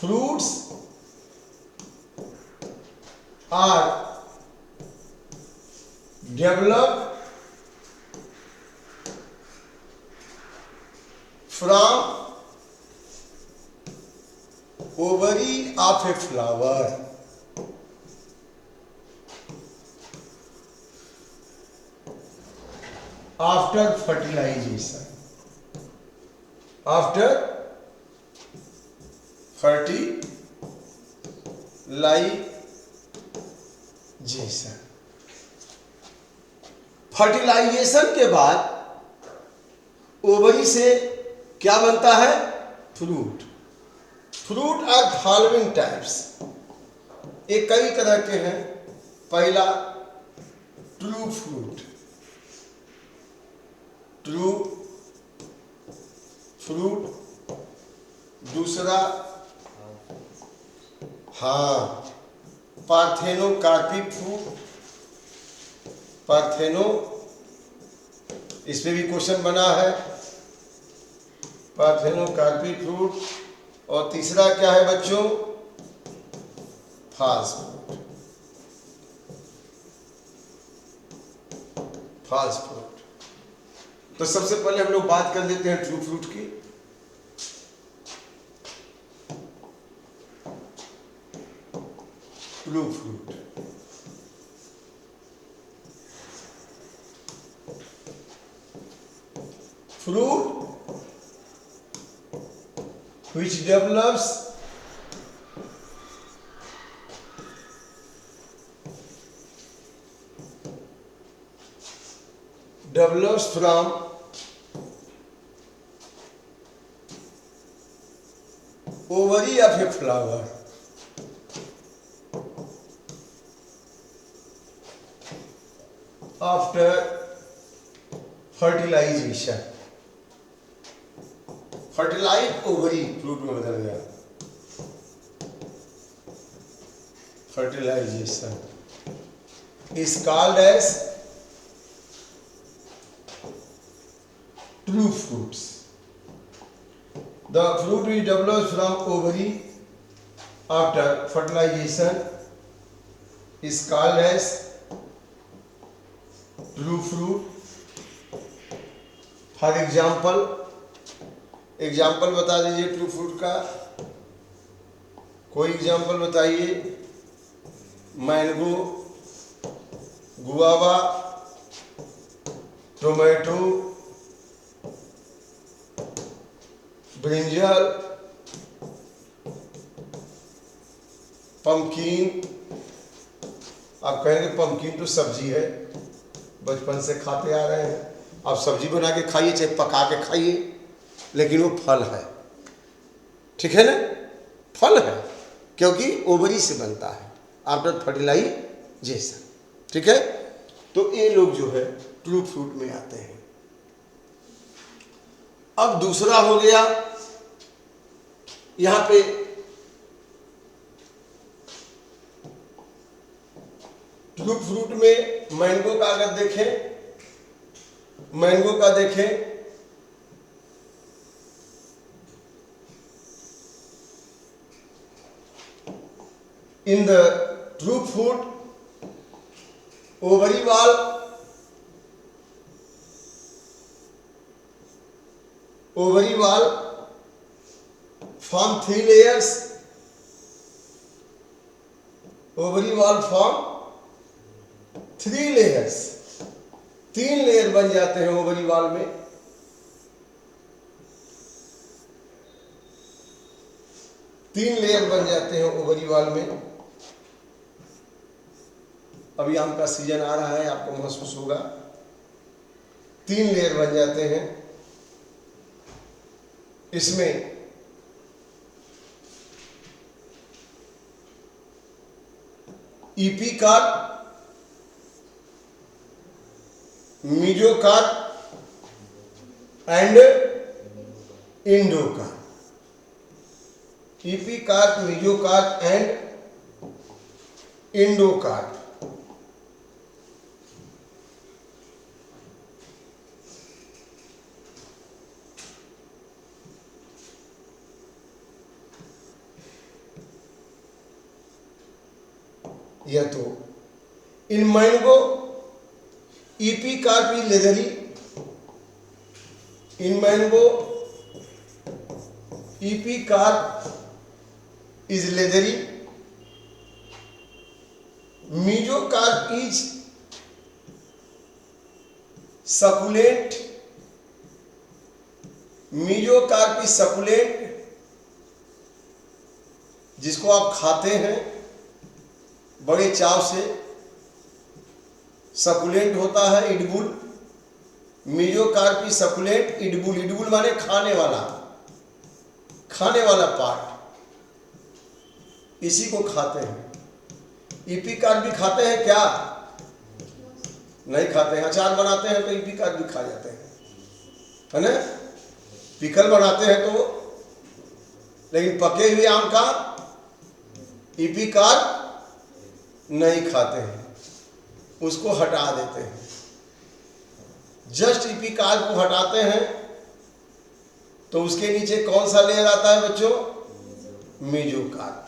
fruits are developed from ovary of a flower. After fertilization. After fertilization. Fertilization के बाद ovary से क्या बनता है? Fruit. Fruit are following types. ये कई तरह के हैं. पहला ट्रू फ्रूट. True fruit. दूसरा पार्थेनोकार्पिक फ्रूट. पार्थेनो, इस पे भी क्वेश्चन बना है. Parthenocarpic fruit. और तीसरा क्या है बच्चों? False fruit. False fruit. तो सबसे पहले हम लोग बात कर लेते हैं ट्रू फ्रूट की. True fruit. Fruit which develops from ovary of a flower. After fertilization. Fertilize ovary fruit में बदल गया. Fertilization is called as true fruits. The fruit which develops from ovary after fertilization is called as true fruit. For example बता दीजिए true fruit का. कोई example बताइए. Mango, guava, tomato, brinjal, pumpkin. आप कहेंगे पम्पकिन तो सब्जी है, बचपन से खाते आ रहे हैं. आप सब्जी बना के खाइए चाहे पका के खाइए, लेकिन वो फल है. ठीक है ना? फल है क्योंकि ओवरी से बनता है आफ्टर फर्टिलाइजेशन. ठीक है? तो ये लोग जो है ट्रू फ्रूट में आते हैं. अब दूसरा हो गया यहां पे ट्रू फ्रूट में मैंगो का अगर देखें, मैंगो का देखें in the true fruit ovary wall form 3 layers. Ovary wall form 3 layers. 3 layer बन जाते हैं ओवरी वॉल में. तीन लेयर बन जाते हैं ओवरी वॉल में. अभी आम का सीजन आ रहा है, आपको महसूस होगा. 3 लेयर बन जाते हैं. इसमें epicarp, mesocarp and endocarp. Epicarp, mesocarp and endocarp. यह तो in mango EP कार्पी leathery, in mango EP carp is leathery, mesocarp is succulent, mesocarp is succulent, जिसको आप खाते हैं बड़े चाव से, सकुलेंट होता है इडबुल, मीजोकार्प इज सकुलेंट इडबुल, इडबुल माने खाने वाला पार्ट, इसी को खाते हैं। ईपीकार्प भी खाते हैं क्या? नहीं खाते हैं। अचार बनाते हैं तो ईपीकार्प भी खा जाते हैं, है ना? पिकल बनाते हैं तो, लेकिन पके हुए आम का ईपीकार्प नहीं खाते हैं, उसको हटा देते हैं। जस्ट ईपीकार्प को हटाते हैं तो उसके नीचे कौन सा लेयर आता है बच्चों? मीजोकार्प।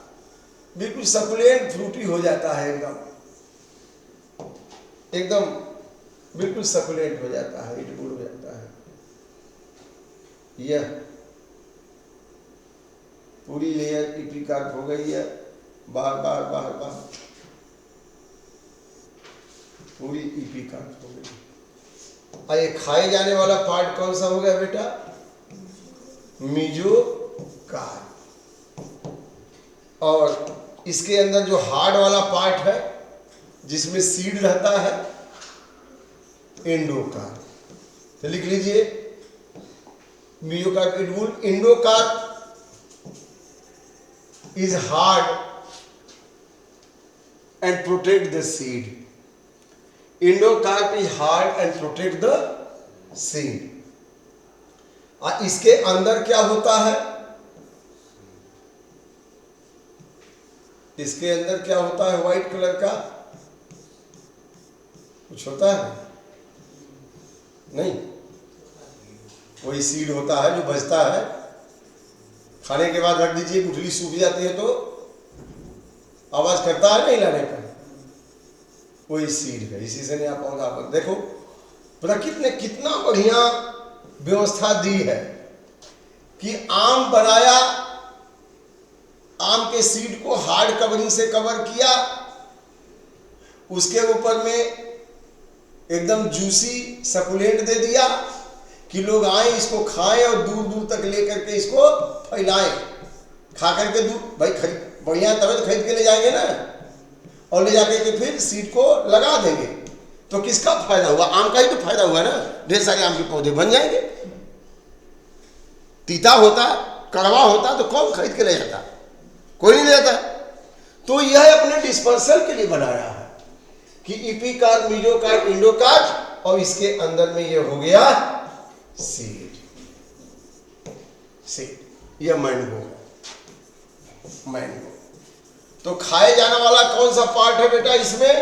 बिल्कुल सकुलेंट फ्रूटी हो जाता है, एकदम बिल्कुल सकुलेंट हो जाता है, इडबुल हो जाता है। यह पूरी लेयर ईपीकार्प हो गई है, बाहर पूरी ईपीकार्प हो गई। और ये खाए जाने वाला पार्ट कौन सा हो गया बेटा? मीजोकार्प। और इसके अंदर जो हार्ड वाला पार्ट है जिसमें सीड रहता है, एंडोकार्प। तो लिख लीजिए mesocarp edible, endocarp is hard and protect the seed. Endocarp is hard and protect the seed. और इसके अंदर क्या होता है? इसके अंदर क्या होता है? व्हाइट कलर का कुछ होता है? नहीं, वही सीड होता है जो बचता है। खाने के बाद रख दीजिए, गुठली सूख जाती है तो आवाज करता है नहीं लाने पर, वही सीड है। इसी से नया पौधा पर देखो प्रकृति ने कितना बढ़िया व्यवस्था दी है कि आम बनाया, आम के सीड को हार्ड कवरिंग से कवर किया, उसके ऊपर में एकदम जूसी सकुलेंट दे दिया कि लोग आए इसको खाएं और दूर दूर तक लेकर के इसको फैलाएं। खा करके दूर भाई बढ़िया तब तो खरीद के ले जाएंगे ना, और ले जाकर के फिर सीड को लगा देंगे, तो किसका फायदा हुआ? आम का ही तो फायदा हुआ ना। ढेर सारे आम के पौधे बन जाएंगे। तीता होता, कड़वा होता तो कौन खरीद के ले जाता? कोई नहीं ले जाता। तो यह अपने डिस्पर्सल के लिए बनाया है कि ईपीकार्प, मीजोकार्प, एंडोकार्प, और इसके अंदर में ये हो गया सीड। यह मैंगो। तो खाए जाने वाला कौन सा पार्ट है बेटा इसमें?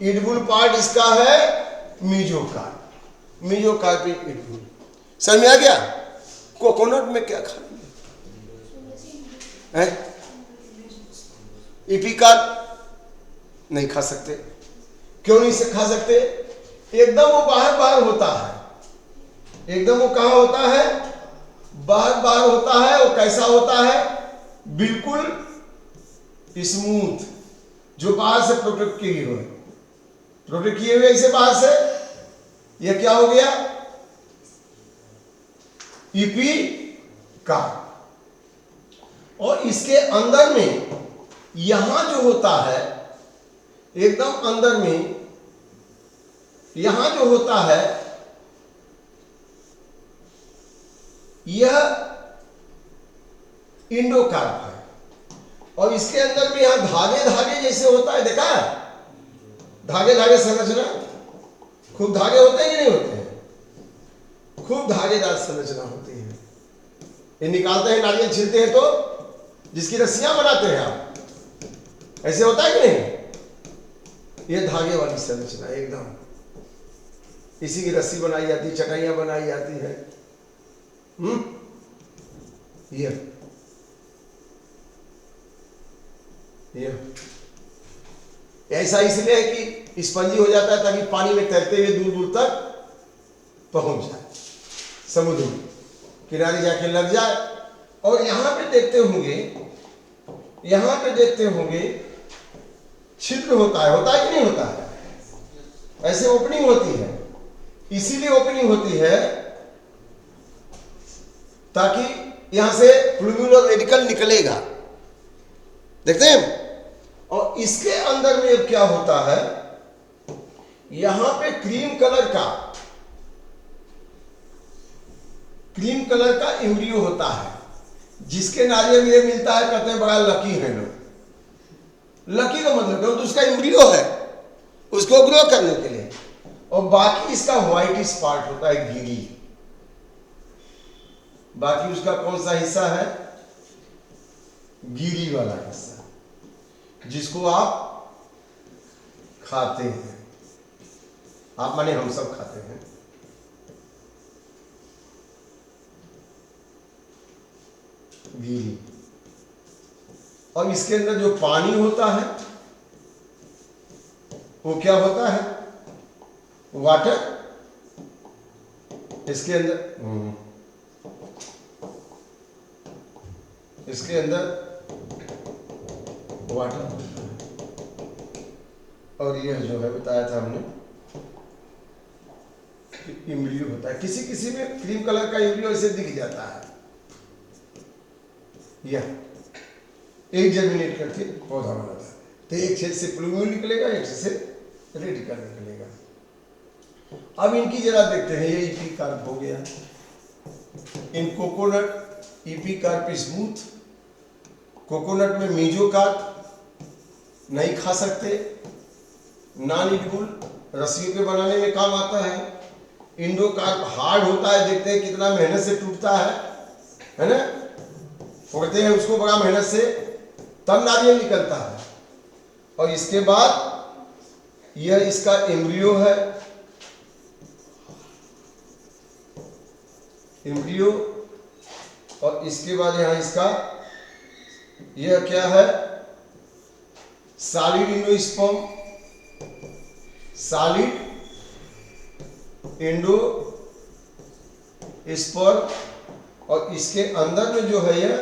इडबुल पार्ट इसका है मीजोकार्प। मीजोकार्प इडबुल। समझ में आ गया? कोकोनट में क्या खाएंगे? ईपीकार्प नहीं खा सकते। क्यों नहीं खा सकते? एकदम वो बाहर होता है, एकदम वो कहाँ होता है? बाहर होता है। वो कैसा होता है? बिल्कुल स्मूथ, जो बाहर से प्रोटेक्ट किए हुए इसे बाहर से। यह क्या हो गया? ईपीकार्प। और इसके अंदर में यहां जो होता है, एकदम अंदर में यहां जो होता है, यह इंडोकार्प है। और इसके अंदर में यहां धागे जैसे होता है, देखा है? धागे संरचना, खूब धागे होते हैं कि नहीं होते हैं? खूब धागेदार संरचना होती है। ये निकालते हैं, नारियल छीलते हैं तो जिसकी रस्सियां बनाते हैं आप, ऐसे होता है कि नहीं? ये धागे वाली संरचना एकदम, इसी की रस्सी बनाई जाती है, चटाइयां बनाई जाती है। ये ऐसा इसलिए है कि स्पंजी हो जाता है ताकि पानी में तैरते हुए दूर दूर तक पहुंच जाए, समुद्र में किनारे जाके लग जाए। और यहां पे देखते होंगे छिद्र होता है कि नहीं होता है? ऐसे ओपनिंग होती है, इसीलिए ओपनिंग होती है ताकि यहां से फ्लूइड और रेडिकल निकलेगा, देखते हैं। और इसके अंदर में अब क्या होता है, यहां पे क्रीम कलर का एम्ब्रियो होता है, जिसके नारियल ये मिलता है, कहते हैं बड़ा लकी है लोग। लकी का मतलब तो उसका एम्ब्रियो है, उसको ग्रो करने के लिए। और बाकी इसका व्हाइटिश पार्ट होता है, गिरी। बाकी उसका कौन सा हिस्सा है? गिरी वाला हिस्सा, जिसको आप खाते हैं। आप माने हम सब खाते हैं। गिरी। और इसके अंदर जो पानी होता है वो क्या होता है? वाटर। इसके अंदर वाटर होता है। और यह जो है बताया था हमने कि इम्ब्रियो होता है। किसी में क्रीम कलर का इम्ब्रियो ऐसे दिख जाता है, यह एक जर्मिनेट करके पौधा बनाता है। तो एक छेद से प्लूमेल निकलेगा, एक से रेडिकल निकलेगा। अब इनकी जरा देखते हैं। ये ईपी कार्प हो गया। In coconut epicarp smooth. Coconut में मीजो कार्प नहीं खा सकते, नॉन ईटेबल, रस्सियों के बनाने में काम आता है। इंडो कार्प हार्ड होता है, देखते हैं कितना मेहनत से टूटता है ना। फोड़ते हैं उसको बड़ा मेहनत से, तब नारियल निकलता है। और इसके बाद यह इसका एम्ब्रियो है, एम्ब्रियो। और इसके बाद यहां इसका यह क्या है? Solid endosperm, solid endosperm. और इसके अंदर में जो है यह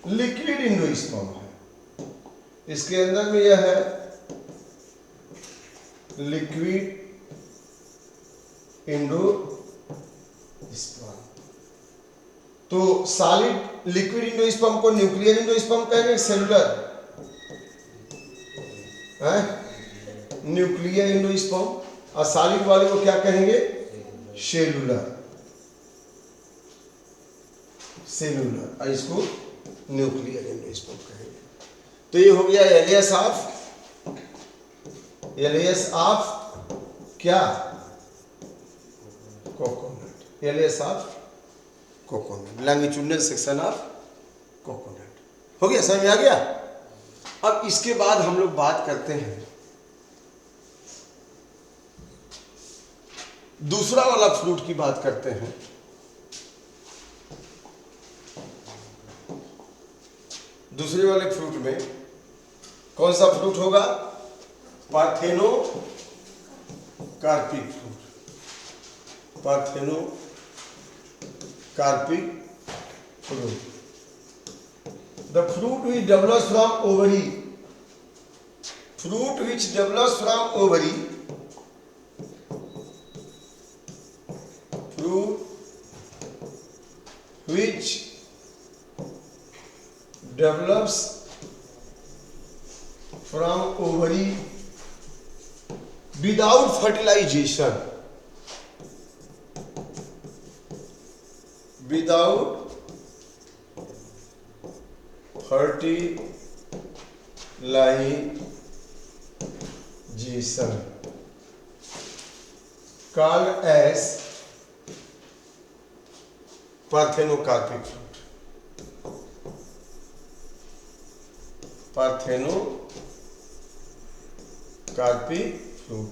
लिक्विड एंडोस्पर्म है। इसके अंदर में यह है लिक्विड एंडोस्पर्म। तो सॉलिड लिक्विड एंडोस्पर्म को न्यूक्लियर एंडोस्पर्म कहेंगे, सेलुलर है न्यूक्लियर एंडोस्पर्म। और सॉलिड वाले को क्या कहेंगे? सेलुलर। और इसको न्यूक्लियर एंडोस्पर्म कहेंगे। तो ये हो गया एलियस ऑफ क्या? Coconut. LS of coconut, longitudinal section of coconut. हो गया, समझ में आ गया। अब इसके बाद हम लोग बात करते हैं दूसरा वाला फ्रूट की बात करते हैं। दूसरे वाले फ्रूट में कौन सा फ्रूट होगा? Parthenocarpic fruit. Parthenocarpic fruit. The fruit which develops from ovary. Fruit which develops from ovary. Fruit which develops from ovary without fertilization. Without fertilization called as parthenocarpic fruit. Parthenocarpic fruit.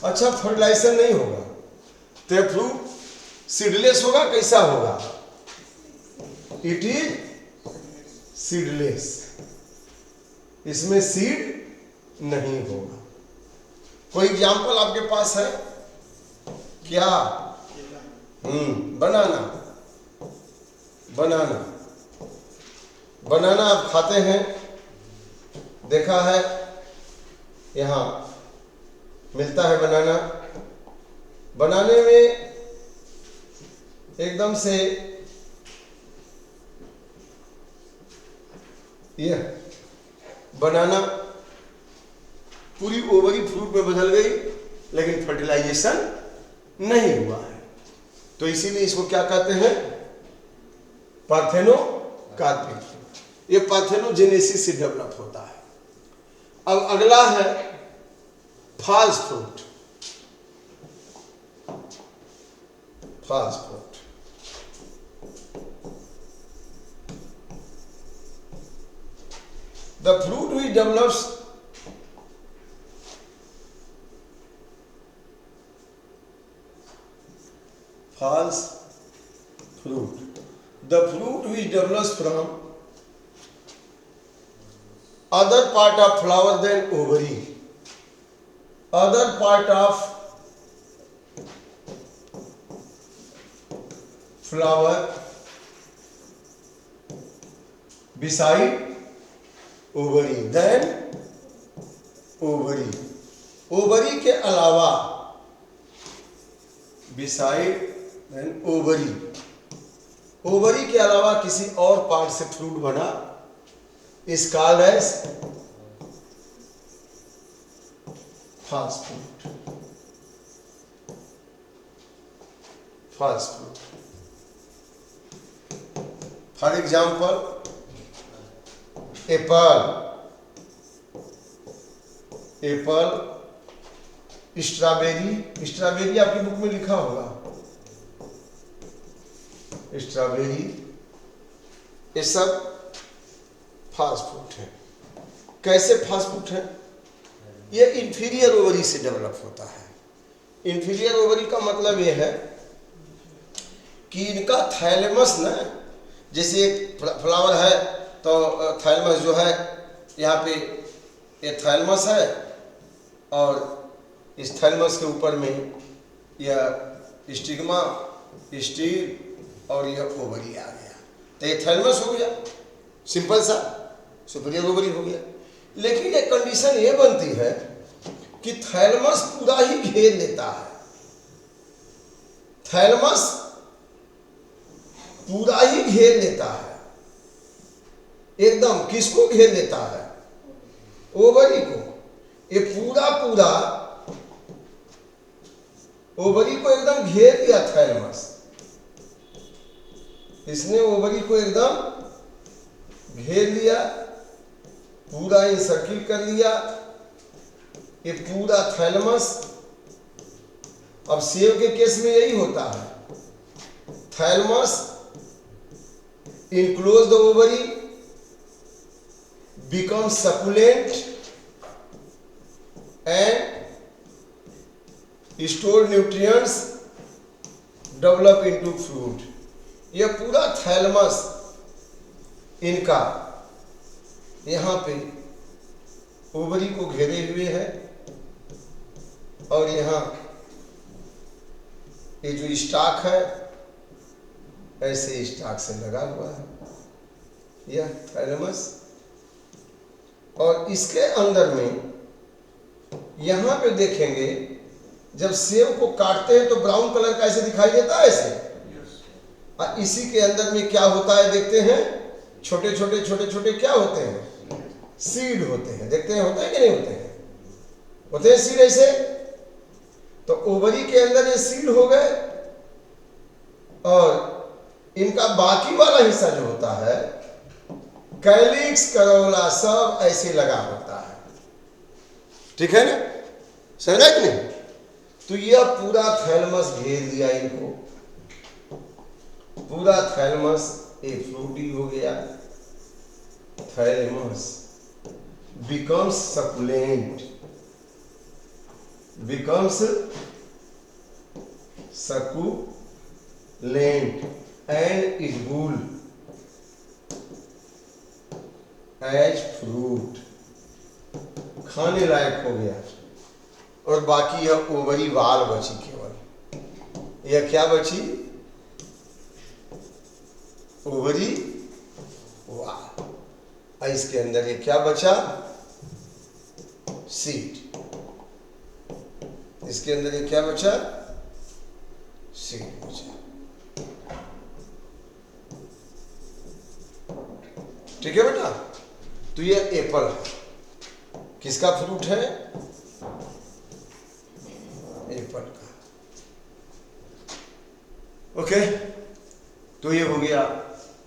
अच्छा, fertilisation नहीं होगा तो fruit seedless होगा, कैसा होगा? It is seedless. इसमें seed नहीं होगा। कोई एग्जाम्पल आपके पास है क्या? बनाना। बनाना बनाना आप खाते हैं, देखा है, यहाँ मिलता है बनाना। बनाने में एकदम से यह बनाना पूरी ओवरी फ्रूट में बदल गई, लेकिन फर्टिलाइजेशन नहीं हुआ है। तो इसीलिए इसको क्या कहते हैं? पार्थेनोकार्पिक। ये पार्थेनोजेनेसिस से डेवलप होता है। अब अगला है false fruit. False fruit the fruit which develops false fruit, the fruit which develops from other part of flower than ovary, other part of flower beside ovary, then ovary, ovary के अलावा, beside then ovary, ovary के अलावा किसी और part से fruit बना, is called as false fruit. False fruit. For example apple, apple, strawberry, strawberry आपकी book में लिखा होगा, स्ट्रॉबेरी, ये सब फास्ट फूड है। कैसे फास्ट फूड है? ये इंफीरियर ओवरी से डेवलप होता है। इंफीरियर ओवरी का मतलब ये है कि इनका थैलेमस ना, जैसे एक फ्लावर है तो थैलेमस जो है यहाँ पे, ये थैलेमस है और इस थैलेमस के ऊपर में यह स्टिग्मा, स्टील और यह ओवरी आ गया, तो ये थैलेमस हो गया, सिंपल सा सुपीरियर ओवरी हो गया। लेकिन एक कंडीशन ये बनती है कि थैलेमस पूरा ही घेर लेता है। थैलेमस पूरा ही घेर लेता है, एकदम। किसको घेर लेता है? ओवरी को। ये पूरा पूरा ओवरी को एकदम घेर लिया थैलेमस, इसने ओवरी को एकदम घेर लिया, पूरा इंसर्किल कर लिया, ये पूरा थैलेमस। अब सेब के केस में यही होता है, thalamus enclose the ovary, become succulent and store nutrients, develop into fruit। यह पूरा थैलेमस इनका यहाँ पे ओवरी को घेरे हुए है, और यहाँ ये जो स्टाक है ऐसे स्टाक से लगा हुआ है यह थैलेमस। और इसके अंदर में यहाँ पे देखेंगे, जब सेब को काटते हैं तो ब्राउन कलर का ऐसे दिखाई देता है ऐसे, और इसी के अंदर में क्या होता है देखते हैं, छोटे छोटे छोटे छोटे क्या होते हैं? सीड होते हैं। देखते हैं होते हैं कि नहीं होते हैं? होते हैं सीड ऐसे। तो ओवरी के अंदर ये सीड हो गए, और इनका बाकी वाला हिस्सा जो होता है, कैलिक्स, करोला, सब ऐसे लगा होता है। ठीक है ना? समझ रहे कि नहीं? तो यह पूरा थैलेमस घेर लिया इनको, पूरा थैलेमस एक फ्रूटी हो गया। Thalamus becomes succulent, becomes succulent and edible as fruit। खाने लायक हो गया और बाकी यह ओवरी वाल बची केवल। यह क्या बची? ओवरी वाल। और इसके अंदर ये क्या बचा? सीड। इसके अंदर ये क्या बचा? सीड बचा। ठीक है बेटा। तो ये एप्पल है। किसका फ्रूट है? एप्पल का। ओके, तो ये हो गया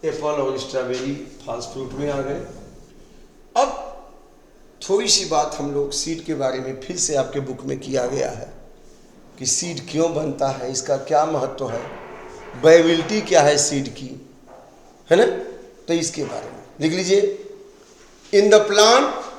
एप्पल और स्ट्रॉबेरी फास्ट फ्रूट में आ गए। अब थोड़ी सी बात हम लोग सीड के बारे में फिर से आपके बुक में किया गया है कि सीड क्यों बनता है, इसका क्या महत्व है, वायबिलिटी क्या है सीड की, है ना। तो इसके बारे में लिख लीजिए। In the plant